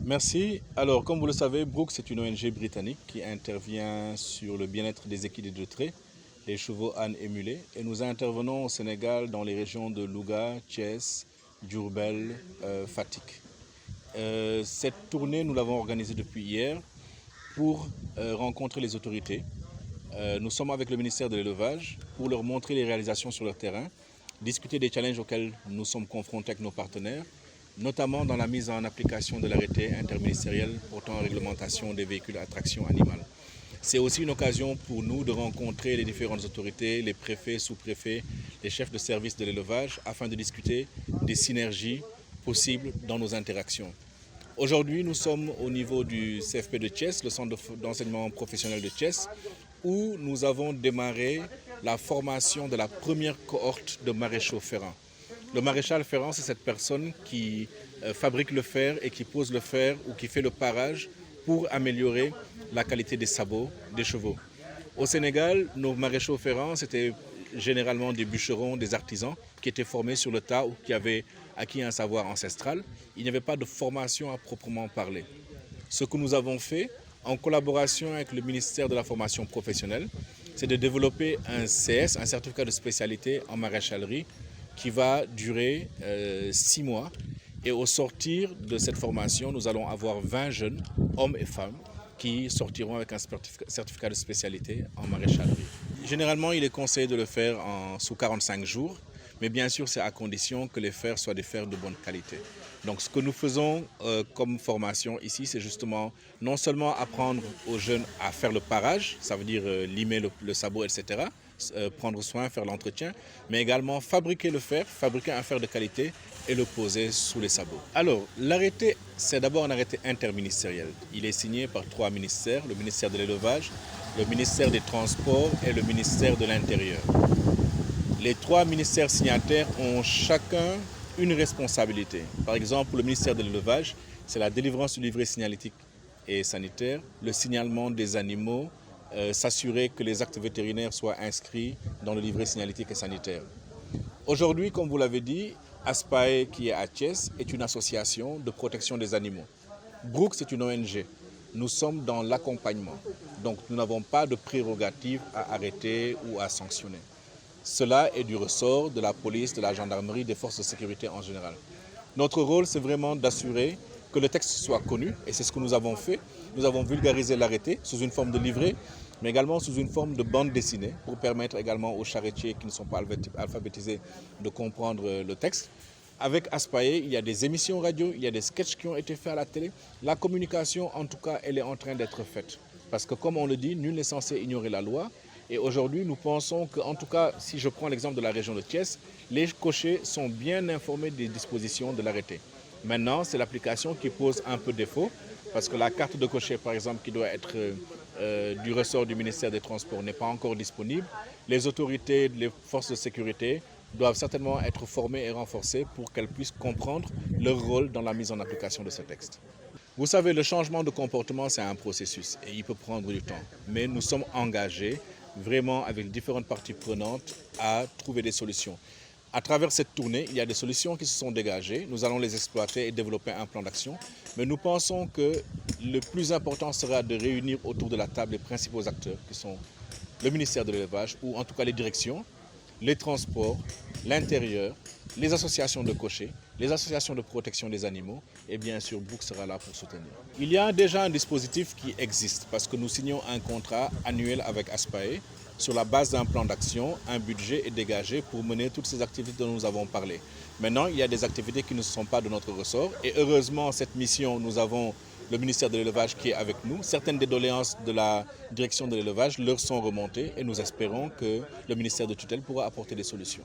Merci. Alors, comme vous le savez, Brooks est une ONG britannique qui intervient sur le bien-être des équidés de trait, les chevaux, ânes et mulets. Et nous intervenons au Sénégal dans les régions de Louga, Thiès, Diourbel, Fatick. Cette tournée, nous l'avons organisée depuis hier pour rencontrer les autorités. Nous sommes avec le ministère de l'Élevage pour leur montrer les réalisations sur leur terrain, discuter des challenges auxquels nous sommes confrontés avec nos partenaires, notamment dans la mise en application de l'arrêté interministériel portant réglementation des véhicules à traction animale. C'est aussi une occasion pour nous de rencontrer les différentes autorités, les préfets, sous-préfets, les chefs de service de l'élevage, afin de discuter des synergies possibles dans nos interactions. Aujourd'hui, nous sommes au niveau du CFP de Thiès, le centre d'enseignement professionnel de Thiès, où nous avons démarré la formation de la première cohorte de maréchaux ferrants. Le maréchal ferrant, c'est cette personne qui fabrique le fer et qui pose le fer ou qui fait le parage pour améliorer la qualité des sabots des chevaux. Au Sénégal, nos maréchaux ferrants, c'était généralement des bûcherons, des artisans qui étaient formés sur le tas ou qui avaient acquis un savoir ancestral. Il n'y avait pas de formation à proprement parler. Ce que nous avons fait, en collaboration avec le ministère de la formation professionnelle, c'est de développer un CS, un certificat de spécialité en maréchalerie, qui va durer 6 mois. Et au sortir de cette formation, nous allons avoir 20 jeunes, hommes et femmes, qui sortiront avec un certificat de spécialité en maréchalerie. Généralement, il est conseillé de le faire sous 45 jours, mais bien sûr, c'est à condition que les fers soient des fers de bonne qualité. Donc ce que nous faisons comme formation ici, c'est justement non seulement apprendre aux jeunes à faire le parage, ça veut dire limer le sabot, etc., prendre soin, faire l'entretien, mais également fabriquer le fer, fabriquer un fer de qualité et le poser sous les sabots. Alors, l'arrêté, c'est d'abord un arrêté interministériel. Il est signé par 3 ministères, le ministère de l'Élevage, le ministère des Transports et le ministère de l'Intérieur. Les 3 ministères signataires ont chacun une responsabilité. Par exemple, le ministère de l'Élevage, c'est la délivrance du livret signalétique et sanitaire, le signalement des animaux, s'assurer que les actes vétérinaires soient inscrits dans le livret signalétique et sanitaire. Aujourd'hui, comme vous l'avez dit, ASPAE, qui est à Thiès, est une association de protection des animaux. Brooks est une ONG. Nous sommes dans l'accompagnement. Donc nous n'avons pas de prérogative à arrêter ou à sanctionner. Cela est du ressort de la police, de la gendarmerie, des forces de sécurité en général. Notre rôle, c'est vraiment d'assurer que le texte soit connu, et c'est ce que nous avons fait. Nous avons vulgarisé l'arrêté sous une forme de livret, mais également sous une forme de bande dessinée, pour permettre également aux charretiers qui ne sont pas alphabétisés de comprendre le texte. Avec ASPAE, il y a des émissions radio, il y a des sketchs qui ont été faits à la télé. La communication, en tout cas, elle est en train d'être faite. Parce que comme on le dit, nul n'est censé ignorer la loi. Et aujourd'hui, nous pensons qu'en tout cas, si je prends l'exemple de la région de Thiès, les cochers sont bien informés des dispositions de l'arrêté. Maintenant, c'est l'application qui pose un peu défaut, parce que la carte de cocher, par exemple, qui doit être du ressort du ministère des Transports, n'est pas encore disponible. Les autorités, les forces de sécurité doivent certainement être formées et renforcées pour qu'elles puissent comprendre leur rôle dans la mise en application de ce texte. Vous savez, le changement de comportement, c'est un processus et il peut prendre du temps. Mais nous sommes engagés vraiment avec différentes parties prenantes à trouver des solutions. À travers cette tournée, il y a des solutions qui se sont dégagées. Nous allons les exploiter et développer un plan d'action. Mais nous pensons que le plus important sera de réunir autour de la table les principaux acteurs qui sont le ministère de l'Élevage, ou en tout cas les directions, les transports, l'intérieur, les associations de cochers, les associations de protection des animaux et bien sûr Brooks sera là pour soutenir. Il y a déjà un dispositif qui existe parce que nous signons un contrat annuel avec ASPAE. Sur la base d'un plan d'action, un budget est dégagé pour mener toutes ces activités dont nous avons parlé. Maintenant, il y a des activités qui ne sont pas de notre ressort et heureusement, cette mission, nous avons le ministère de l'Élevage qui est avec nous. Certaines des doléances de la direction de l'élevage leur sont remontées et nous espérons que le ministère de tutelle pourra apporter des solutions.